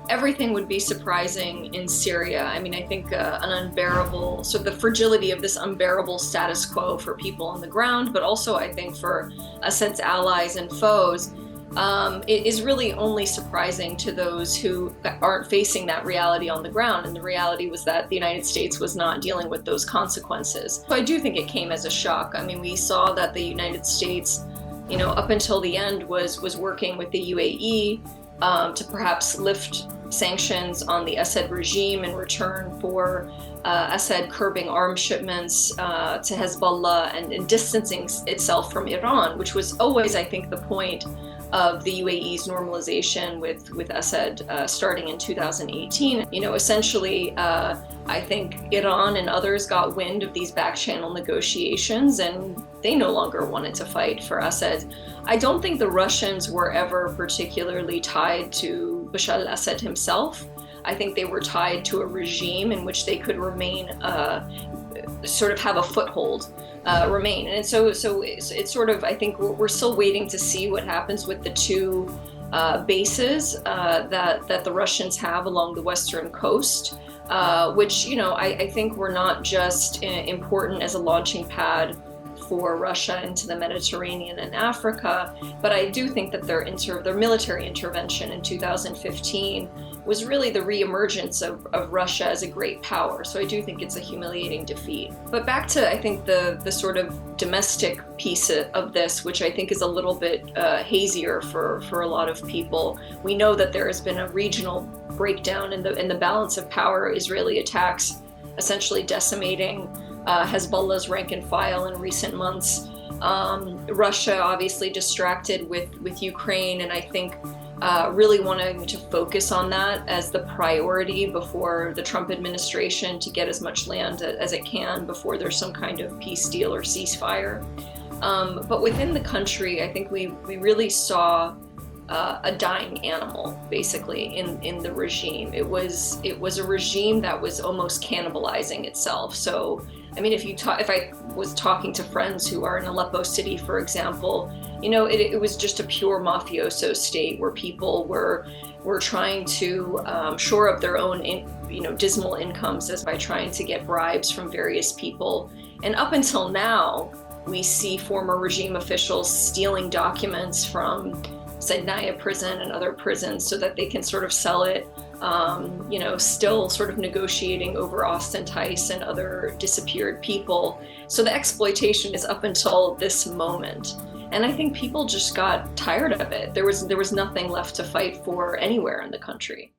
everything would be surprising in Syria. I mean, I think an unbearable, so the fragility of this unbearable status quo for people on the ground, but also I think for Assad's allies and foes, it is really only surprising to those who aren't facing that reality on the ground. And the reality was that the United States was not dealing with those consequences. So I do think it came as a shock. I mean, we saw that the United States, up until the end was working with the UAE to perhaps lift sanctions on the Assad regime in return for Assad curbing arms shipments to Hezbollah and distancing itself from Iran, which was always, I think, the point of the UAE's normalization with Assad starting in 2018. Essentially, I think Iran and others got wind of these back-channel negotiations, and they no longer wanted to fight for Assad. I don't think the Russians were ever particularly tied to Bashar al-Assad himself. I think they were tied to a regime in which they could remain, sort of have a foothold, remain. And so it's sort of, I think we're still waiting to see what happens with the two bases that the Russians have along the western coast, which, I think were not just important as a launching pad for Russia into the Mediterranean and Africa, but I do think that their military intervention in 2015 was really the reemergence of Russia as a great power. So I do think it's a humiliating defeat. But back to, I think, the sort of domestic piece of this, which I think is a little bit hazier for a lot of people. We know that there has been a regional breakdown in the balance of power. Israeli attacks essentially decimating Hezbollah's rank and file in recent months. Russia obviously distracted with Ukraine, and I think really wanting to focus on that as the priority before the Trump administration to get as much land as it can before there's some kind of peace deal or ceasefire. But within the country, I think we really saw a dying animal, basically, in the regime. It was a regime that was almost cannibalizing itself. So, I mean, if I was talking to friends who are in Aleppo City, for example, it was just a pure mafioso state where people were trying to shore up their own, dismal incomes as by trying to get bribes from various people. And up until now, we see former regime officials stealing documents from Sednaya prison and other prisons so that they can sort of sell it, still sort of negotiating over Austin Tice and other disappeared people. So the exploitation is up until this moment. And I think people just got tired of it. There was nothing left to fight for anywhere in the country.